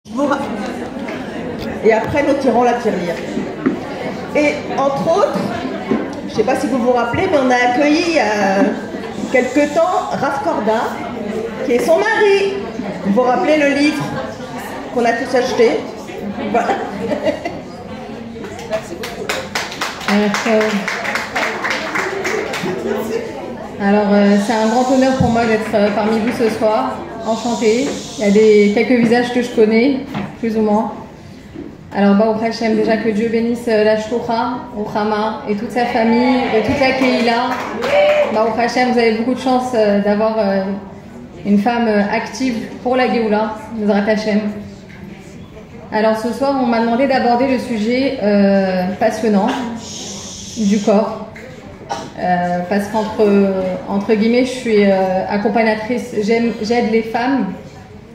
Et après, nous tirons la tirelire. Et entre autres, je ne sais pas si vous vous rappelez, mais on a accueilli il y a quelque temps Raph Corda, qui est son mari. Vous vous rappelez le livre qu'on a tous acheté? Voilà. Alors, c'est un grand honneur pour moi d'être parmi vous ce soir. Enchantée. Il y a quelques visages que je connais, plus ou moins. Alors, Baruch Hashem, déjà que Dieu bénisse la Shlucha, Ruchama et toute sa famille et toute la Keila. Baruch Hashem, vous avez beaucoup de chance d'avoir une femme active pour la Géoula, Bezrat Hashem. Alors, ce soir, on m'a demandé d'aborder le sujet passionnant du corps. Parce qu'entre guillemets, je suis accompagnatrice, j'aide les femmes,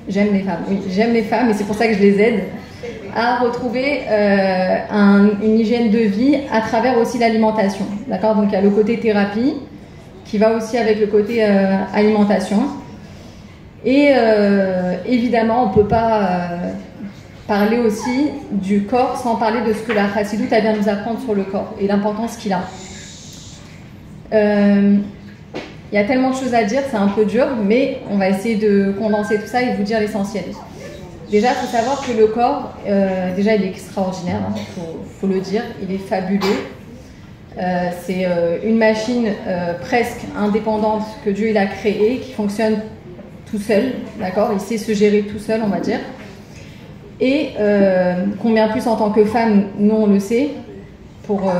j'aime les femmes et c'est pour ça que je les aide à retrouver une hygiène de vie à travers aussi l'alimentation. D'accord? Donc il y a le côté thérapie qui va aussi avec le côté alimentation. Et évidemment, on ne peut pas parler aussi du corps sans parler de ce que la Chassidoute vient nous apprendre sur le corps et l'importance qu'il a. Il y a tellement de choses à dire, c'est un peu dur, mais on va essayer de condenser tout ça et vous dire l'essentiel. Déjà, il faut savoir que le corps, déjà, il est extraordinaire, hein, faut le dire, il est fabuleux. C'est une machine presque indépendante que Dieu il a créée, qui fonctionne tout seul, d'accord? Il sait se gérer tout seul, on va dire. Et combien plus en tant que femme, nous on le sait, pour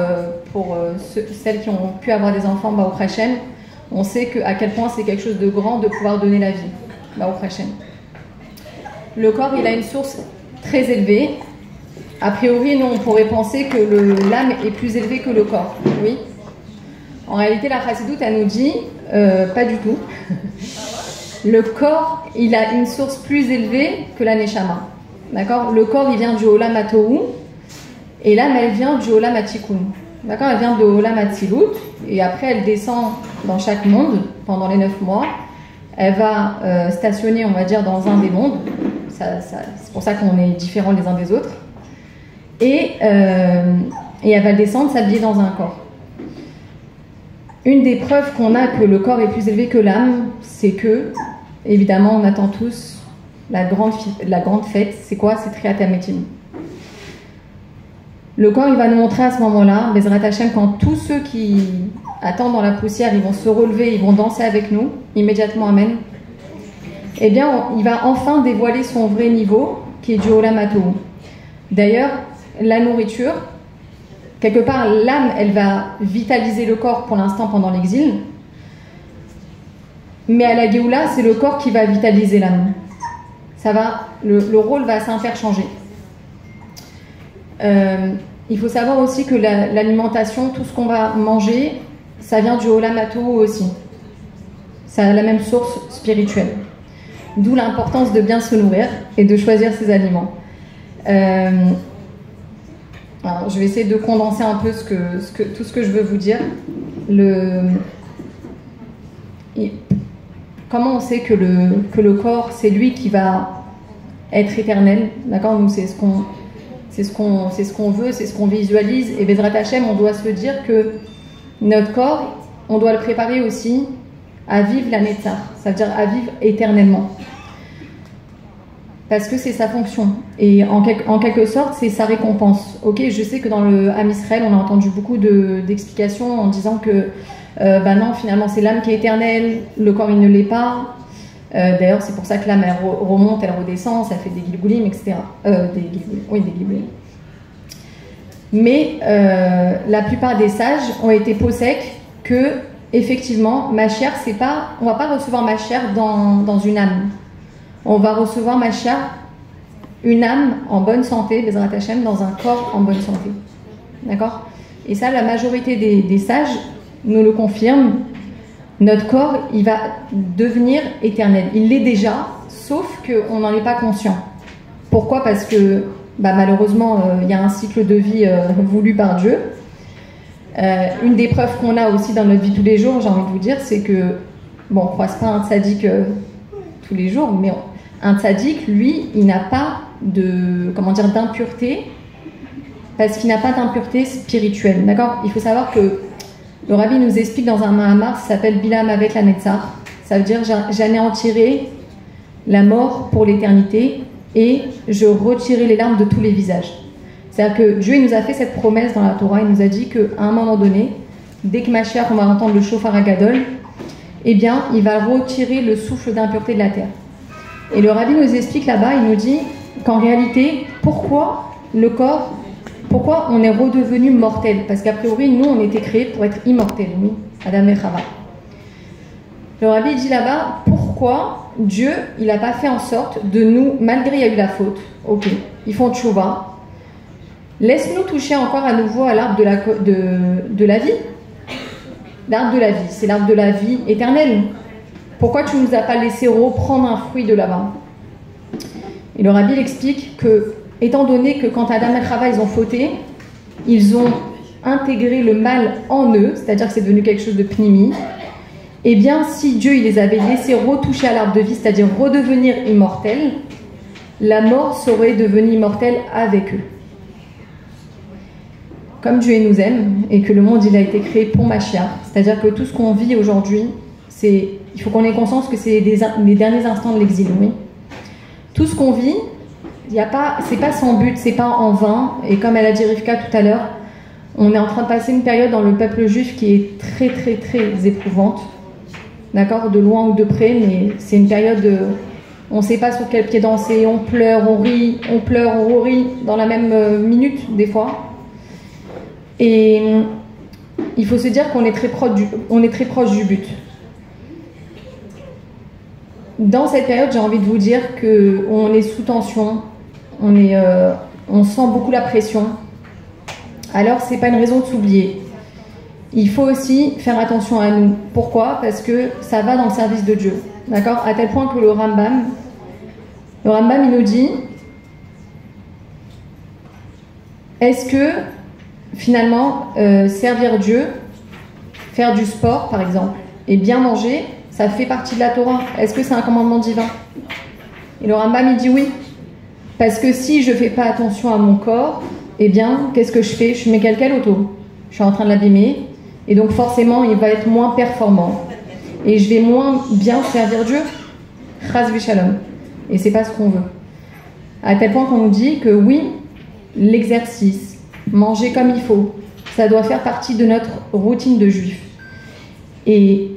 celles qui ont pu avoir des enfants, Baruch Hashem, on sait à quel point c'est quelque chose de grand de pouvoir donner la vie, Baruch Hashem. Le corps, il a une source très élevée. A priori, nous, on pourrait penser que l'âme est plus élevée que le corps. Oui. En réalité, la Chassidoute, elle nous dit, pas du tout. Le corps, il a une source plus élevée que la Neshama. D'accord? Le corps, il vient du Olam HaTohu. Et l'âme, elle vient du Olam HaTikun. D'accord? Elle vient de Olam HaTzilut. Et après, elle descend dans chaque monde pendant les 9 mois. Elle va stationner, on va dire, dans un des mondes. C'est pour ça qu'on est différents les uns des autres. Et elle va descendre, s'habiller dans un corps. Une des preuves qu'on a que le corps est plus élevé que l'âme, c'est que, évidemment, on attend tous la grande fête. C'est quoi? C'est Triat HaMetim. Le corps, il va nous montrer à ce moment-là, Bezrat Hashem, quand tous ceux qui attendent dans la poussière, ils vont se relever, ils vont danser avec nous, immédiatement, amen. Eh bien, il va enfin dévoiler son vrai niveau, qui est du Olam HaTohu. D'ailleurs, la nourriture, quelque part, l'âme, elle va vitaliser le corps pour l'instant pendant l'exil, mais à la Géoula, c'est le corps qui va vitaliser l'âme. Le rôle va s'interchanger. Il faut savoir aussi que l'alimentation, tout ce qu'on va manger, ça vient du Olam HaTohu aussi. Ça a la même source spirituelle. D'où l'importance de bien se nourrir et de choisir ses aliments. Alors, je vais essayer de condenser un peu tout ce que je veux vous dire. Comment on sait que le corps, c'est lui qui va être éternel? D'accord? Nous, c'est ce qu'on veut, c'est ce qu'on visualise. Et Bezrat Hashem, on doit se dire que notre corps, on doit le préparer aussi à vivre la Netzach, ça veut dire à vivre éternellement. Parce que c'est sa fonction. Et en quelque sorte, c'est sa récompense. Ok, je sais que dans le Am Israël, on a entendu beaucoup d'explications en disant que non, finalement, c'est l'âme qui est éternelle, le corps, il ne l'est pas. D'ailleurs, c'est pour ça que l'âme, elle remonte, elle redescend, ça fait des gilgulim, etc. Des gilgulim. Mais la plupart des sages ont été possèques que, effectivement, Mashiach, on ne va pas recevoir Mashiach dans une âme. On va recevoir Mashiach, une âme en bonne santé, Bezrat Hashem, dans un corps en bonne santé. D'accord? Et ça, la majorité des sages nous le confirment. Notre corps, il va devenir éternel. Il l'est déjà, sauf qu'on n'en est pas conscient. Pourquoi? Parce que malheureusement, il y a un cycle de vie voulu par Dieu. Une des preuves qu'on a aussi dans notre vie tous les jours, j'ai envie de vous dire, c'est que, on ne croise pas un tzaddik tous les jours, mais un tzaddik, lui, il n'a pas d'impureté, parce qu'il n'a pas d'impureté spirituelle. D'accord? Il faut savoir que le rabbi nous explique dans un Mahamar, ça s'appelle Bilam avec la Netzar. Ça veut dire j'anéantirai la mort pour l'éternité et je retirerai les larmes de tous les visages. C'est-à-dire que Dieu il nous a fait cette promesse dans la Torah, il nous a dit qu'à un moment donné, dès que Mashiach, on va entendre le shofar Hagadol, eh bien, il va retirer le souffle d'impureté de la terre. Et le rabbi nous explique là-bas, il nous dit qu'en réalité, pourquoi le corps, pourquoi on est redevenu mortel? Parce qu'a priori, nous, on était créés pour être immortels, oui, Adam et Chava. Le rabbi dit là-bas, pourquoi Dieu, il n'a pas fait en sorte de nous, malgré il y a eu la faute, ok, ils font tchouva, laisse-nous toucher encore à nouveau à l'arbre de la vie. L'arbre de la vie, c'est l'arbre de la vie éternelle. Pourquoi tu ne nous as pas laissé reprendre un fruit de là-bas? Et le rabbi explique que, étant donné que quand Adam et Chava ils ont fauté, ils ont intégré le mal en eux, c'est-à-dire que c'est devenu quelque chose de pnimi, eh bien si Dieu il les avait laissés retoucher à l'arbre de vie, c'est-à-dire redevenir immortels, la mort serait devenue immortelle avec eux. Comme Dieu nous aime et que le monde il a été créé pour Mashiach, c'est-à-dire que tout ce qu'on vit aujourd'hui, il faut qu'on ait conscience que c'est les derniers instants de l'exil, oui. Tout ce qu'on vit, c'est pas sans but, c'est pas en vain. Et comme elle a dit Rivka tout à l'heure, on est en train de passer une période dans le peuple juif qui est très très très éprouvante, d'accord, de loin ou de près, mais c'est une période on ne sait pas sur quel pied danser, on pleure, on rit, on pleure, on rit dans la même minute des fois. Et il faut se dire qu'on est très proche du but. Dans cette période, j'ai envie de vous dire qu'on est sous tension, on sent beaucoup la pression. Alors, ce n'est pas une raison de s'oublier. Il faut aussi faire attention à nous. Pourquoi? Parce que ça va dans le service de Dieu. D'accord? À tel point que le Rambam, il nous dit, est-ce que finalement, servir Dieu, faire du sport par exemple, et bien manger, ça fait partie de la Torah? Est-ce que c'est un commandement divin? Et le Rambam il dit oui, parce que si je ne fais pas attention à mon corps, eh bien, qu'est-ce que je fais? Je mets quel auto? Je suis en train de l'abîmer, et donc forcément, il va être moins performant, et je vais moins bien servir Dieu. Chas v'shalom. Et c'est pas ce qu'on veut. À tel point qu'on nous dit que oui, l'exercice, manger comme il faut, ça doit faire partie de notre routine de juif. Et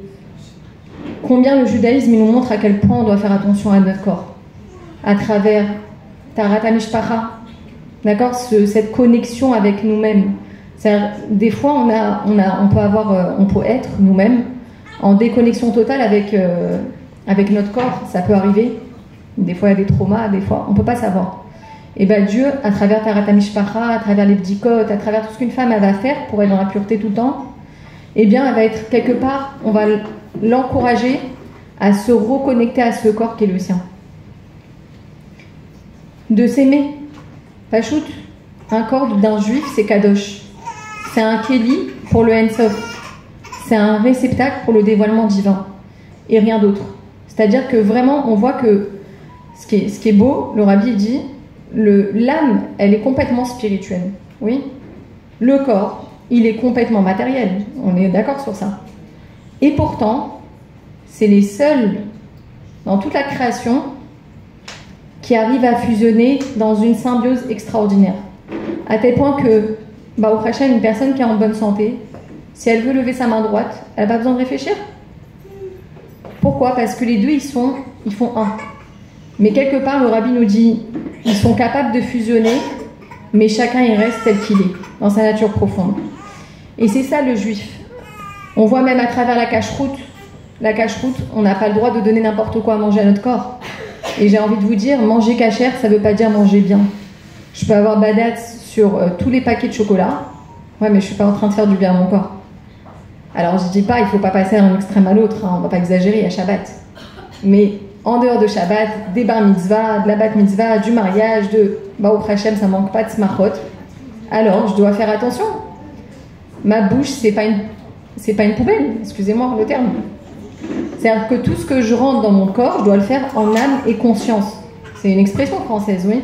combien le judaïsme nous montre à quel point on doit faire attention à notre corps, à travers Tarat HaMishpacha, d'accord, cette connexion avec nous-mêmes. Des fois, on peut être nous-mêmes en déconnexion totale avec notre corps. Ça peut arriver. Des fois, il y a des traumas, des fois, on ne peut pas savoir. Et bien Dieu, à travers Tarat HaMishpacha, à travers les bdikot, à travers tout ce qu'une femme elle va faire pour être dans la pureté tout le temps, eh bien elle va être quelque part, on va l'encourager à se reconnecter à ce corps qui est le sien. De s'aimer. Pachout, un corps d'un juif, c'est kadosh. C'est un kéli pour le Ensof. C'est un réceptacle pour le dévoilement divin. Et rien d'autre. C'est-à-dire que vraiment, on voit que ce qui est beau, le rabbi dit, l'âme, elle est complètement spirituelle. Oui. Le corps, il est complètement matériel. On est d'accord sur ça. Et pourtant, c'est les seuls dans toute la création qui arrivent à fusionner dans une symbiose extraordinaire. À tel point que, au prochain, une personne qui est en bonne santé, si elle veut lever sa main droite, elle n'a pas besoin de réfléchir. Pourquoi? Parce que les deux, ils font un. Mais quelque part, le rabbi nous dit, ils sont capables de fusionner, mais chacun il reste tel qu'il est, dans sa nature profonde. Et c'est ça le juif. On voit même à travers la cache-route, on n'a pas le droit de donner n'importe quoi à manger à notre corps. Et j'ai envie de vous dire, manger cachère, ça ne veut pas dire manger bien. Je peux avoir badat sur tous les paquets de chocolat, ouais, mais je ne suis pas en train de faire du bien à mon corps. Alors je ne dis pas, il ne faut pas passer d'un extrême à l'autre, on ne va pas exagérer à Shabbat. Mais en dehors de Shabbat, des bar mitzvah, de la bat mitzvah, du mariage, de Baruch Hashem, ça ne manque pas de smachot. Alors je dois faire attention. Ma bouche, c'est pas une poubelle, excusez-moi le terme. C'est-à-dire que tout ce que je rentre dans mon corps, je dois le faire en âme et conscience. C'est une expression française, oui.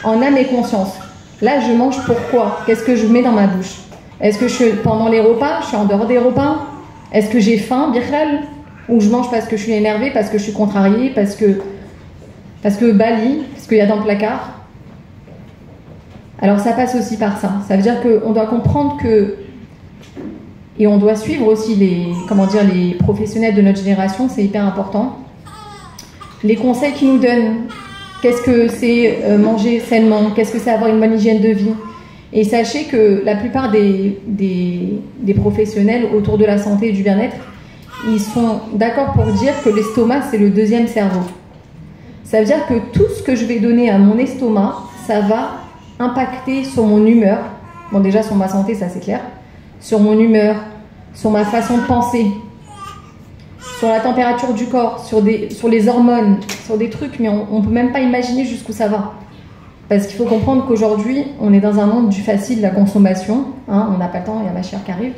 en âme et conscience. Là, je mange pourquoi? Qu'est-ce que je mets dans ma bouche? Est-ce que pendant les repas, je suis en dehors des repas? Est-ce que j'ai faim, birkhal? Ou je mange parce que je suis énervée, parce que je suis contrariée, parce que Bali, parce qu'il y a dans le placard? Alors ça passe aussi par ça. Ça veut dire qu'on doit comprendre que, et on doit suivre aussi les professionnels de notre génération, c'est hyper important. Les conseils qu'ils nous donnent, qu'est-ce que c'est manger sainement, qu'est-ce que c'est avoir une bonne hygiène de vie. Et sachez que la plupart des professionnels autour de la santé et du bien-être, ils sont d'accord pour dire que l'estomac, c'est le deuxième cerveau. Ça veut dire que tout ce que je vais donner à mon estomac, ça va impacter sur mon humeur. Bon, déjà sur ma santé, ça c'est clair. Sur mon humeur, sur ma façon de penser, sur la température du corps, sur les hormones, sur des trucs, mais on ne peut même pas imaginer jusqu'où ça va. Parce qu'il faut comprendre qu'aujourd'hui, on est dans un monde du facile, de la consommation. Hein, on n'a pas le temps, il y a ma chère qui arrive.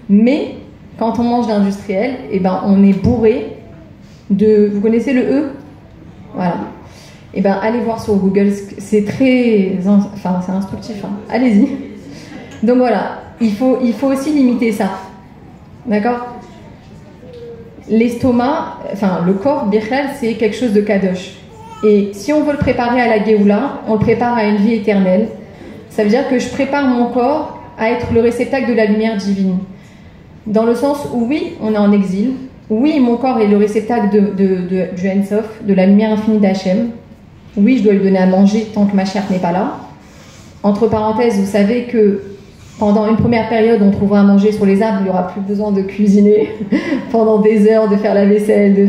Mais quand on mange d'industriel, eh ben, on est bourré de... Vous connaissez le E? Voilà. Eh ben, allez voir sur Google, c'est très... Enfin, c'est instructif. Hein. Allez-y. Donc voilà, il faut aussi limiter ça. D'accord? L'estomac, enfin le corps, birkhal, c'est quelque chose de kadosh. Et si on veut le préparer à la Géoula, on le prépare à une vie éternelle. Ça veut dire que je prépare mon corps à être le réceptacle de la lumière divine. Dans le sens où oui, on est en exil. Oui, mon corps est le réceptacle du Ensof, de la lumière infinie d'Hachem. Oui, je dois lui donner à manger tant que ma chair n'est pas là. Entre parenthèses, vous savez que pendant une première période, on trouvera à manger sur les arbres, il n'y aura plus besoin de cuisiner pendant des heures, de faire la vaisselle, de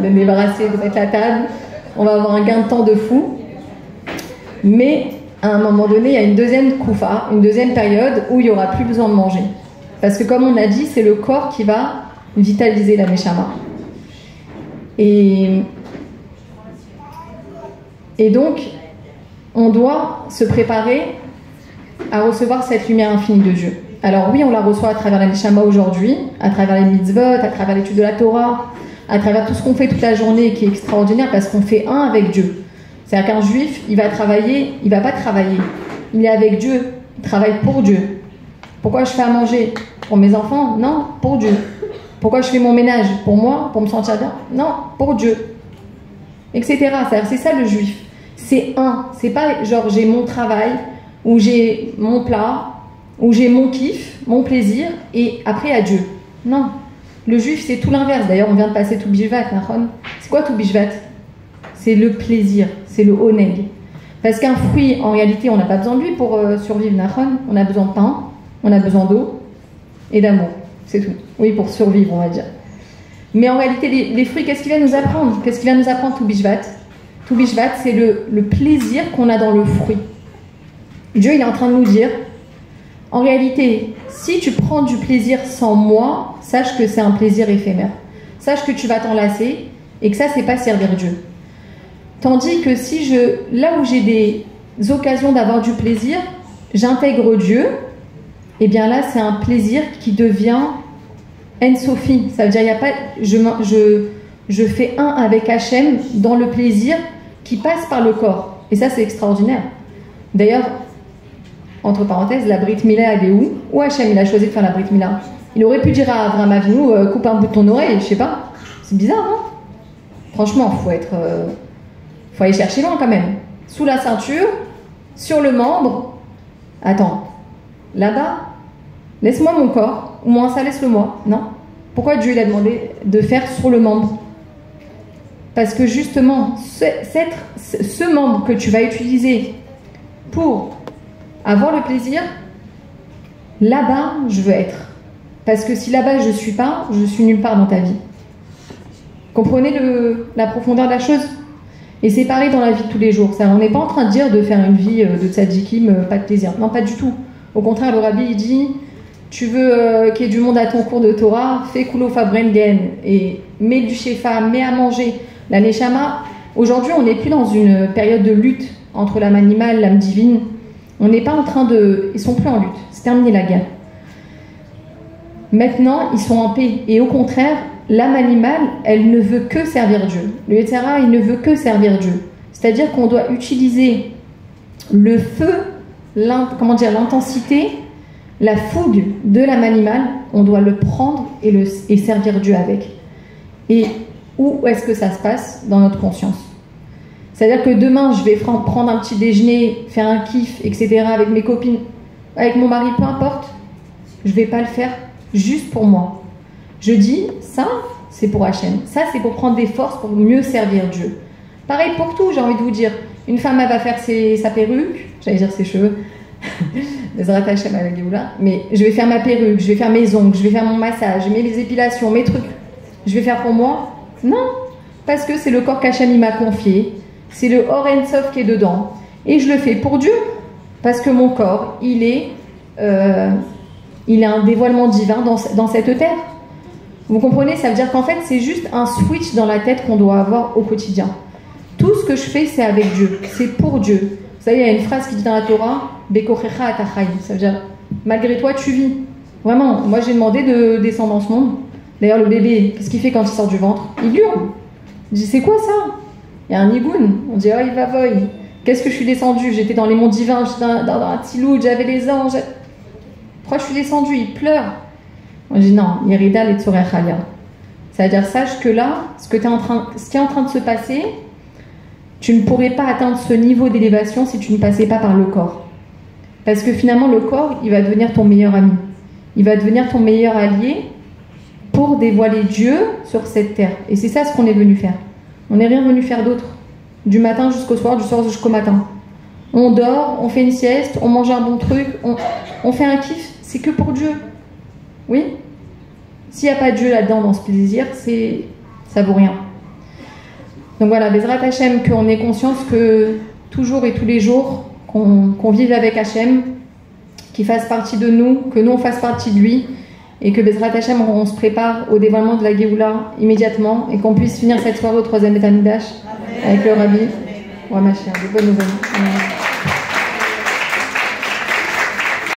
débarrasser, de mettre la table. On va avoir un gain de temps de fou. Mais à un moment donné, il y a une deuxième koufa, une deuxième période où il n'y aura plus besoin de manger. Parce que comme on a dit, c'est le corps qui va vitaliser la Neshama. Et donc, on doit se préparer à recevoir cette lumière infinie de Dieu. Alors oui, on la reçoit à travers la Neshama aujourd'hui, à travers les mitzvot, à travers l'étude de la Torah, à travers tout ce qu'on fait toute la journée qui est extraordinaire parce qu'on fait un avec Dieu. C'est-à-dire qu'un juif, il va travailler, il va pas travailler. Il est avec Dieu, il travaille pour Dieu. Pourquoi je fais à manger? Pour mes enfants? Non, pour Dieu. Pourquoi je fais mon ménage? Pour moi? Pour me sentir bien? Non, pour Dieu. Etc. C'est ça le juif. C'est un. C'est pas genre j'ai mon travail, ou j'ai mon plat, ou j'ai mon kiff, mon plaisir, et après à Dieu. Non. Le juif, c'est tout l'inverse. D'ailleurs, on vient de passer tout bishvat. C'est quoi tout bishvat? C'est le plaisir, c'est le oneg. Parce qu'un fruit, en réalité, on n'a pas besoin de lui pour survivre. On a besoin de pain, on a besoin d'eau et d'amour. C'est tout. Oui, pour survivre, on va dire. Mais en réalité, les fruits, qu'est-ce qu'il va nous apprendre? Qu'est-ce qu'il va nous apprendre tout bishvat? Tout bishvat, c'est le plaisir qu'on a dans le fruit. Dieu, il est en train de nous dire, en réalité, si tu prends du plaisir sans moi, sache que c'est un plaisir éphémère. Sache que tu vas t'en lasser et que ça, c'est pas servir Dieu. Tandis que si là où j'ai des occasions d'avoir du plaisir, j'intègre Dieu, et bien là, c'est un plaisir qui devient En-Sofi. Ça veut dire, il y a pas, je fais un avec Hachem dans le plaisir qui passe par le corps. Et ça, c'est extraordinaire. D'ailleurs, entre parenthèses, la Brit Mila, elle est où? Où Hachem, il a choisi de faire la Brit Mila? Il aurait pu dire à Avraham Avinu, coupe un bout de ton oreille, je sais pas. C'est bizarre, non? Franchement, faut aller chercher loin quand même. Sous la ceinture, sur le membre. Attends, là-bas, laisse-moi mon corps, ou moins ça, laisse-le-moi. Non? Pourquoi Dieu l'a demandé de faire sur le membre? Parce que justement, ce membre que tu vas utiliser pour avoir le plaisir, là-bas, je veux être. Parce que si là-bas, je ne suis pas, je suis nulle part dans ta vie. Comprenez la profondeur de la chose? Et c'est pareil dans la vie de tous les jours. On n'est pas en train de dire de faire une vie de tzadikim, pas de plaisir. Non, pas du tout. Au contraire, le rabbi, il dit, tu veux qu'il y ait du monde à ton cours de Torah, fais kulo fabrengen, et mets du shefa, mets à manger. La neshama, aujourd'hui, on n'est plus dans une période de lutte entre l'âme animale, l'âme divine. On n'est pas en train de... Ils sont plus en lutte. C'est terminé la guerre. Maintenant, ils sont en paix. Et au contraire, l'âme animale, elle ne veut que servir Dieu. Le Yetzirah, il ne veut que servir Dieu. C'est-à-dire qu'on doit utiliser le feu, comment dire, l'intensité, la fougue de l'âme animale, on doit le prendre et servir Dieu avec. Et où est-ce que ça se passe? Dans notre conscience. C'est-à-dire que demain, je vais prendre un petit déjeuner, faire un kiff, etc., avec mes copines, avec mon mari, peu importe, je ne vais pas le faire juste pour moi. Je dis, ça, c'est pour Hachem. Ça, c'est pour prendre des forces pour mieux servir Dieu. Pareil pour tout, j'ai envie de vous dire. Une femme, elle va faire sa perruque, j'allais dire ses cheveux, Bezrat Hachem avec Géoula, mais je vais faire ma perruque, je vais faire mes ongles, je vais faire mon massage, mes épilations, mes trucs. Je vais faire pour moi? Non, parce que c'est le corps qu'Hachem il m'a confié, c'est le Or En Sof qui est dedans, et je le fais pour Dieu, parce que mon corps, il est un dévoilement divin dans cette terre. Vous comprenez? Ça veut dire qu'en fait, c'est juste un switch dans la tête qu'on doit avoir au quotidien. Tout ce que je fais, c'est avec Dieu, c'est pour Dieu. Vous savez, il y a une phrase qui dit dans la Torah, Bekochecha atachai. Ça veut dire, malgré toi, tu vis. Vraiment, moi j'ai demandé de descendre dans ce monde. D'ailleurs, le bébé, qu'est-ce qu'il fait quand il sort du ventre? Il hurle. Je dis, c'est quoi ça? Il y a un nigoun. On dit, oh, il va voy. Qu'est-ce que je suis descendue? J'étais dans les monts divins, j'étais dans un tiloud, j'avais les anges. Pourquoi je suis descendue? Il pleure. On dit, non, Yerida et Tzorechalia. C'est-à-dire, sache que là, ce qui est en train de se passer, tu ne pourrais pas atteindre ce niveau d'élévation si tu ne passais pas par le corps. Parce que finalement, le corps, il va devenir ton meilleur ami. Il va devenir ton meilleur allié pour dévoiler Dieu sur cette terre. Et c'est ça ce qu'on est venu faire. On n'est rien venu faire d'autre. Du matin jusqu'au soir, du soir jusqu'au matin. On dort, on fait une sieste, on mange un bon truc, on fait un kiff. C'est que pour Dieu. Oui? S'il n'y a pas Dieu là-dedans, dans ce plaisir, ça vaut rien. Donc voilà, Bezrat Hachem, qu'on ait conscience que toujours et tous les jours, qu'on vive avec Hachem, qu'il fasse partie de nous, que nous on fasse partie de lui, et que Bezrat Hachem, on se prépare au dévoilement de la Géoula immédiatement, et qu'on puisse finir cette soirée au 3e Beth Amikdash avec le Rabbi. Ouais, ma chère, de bonnes nouvelles.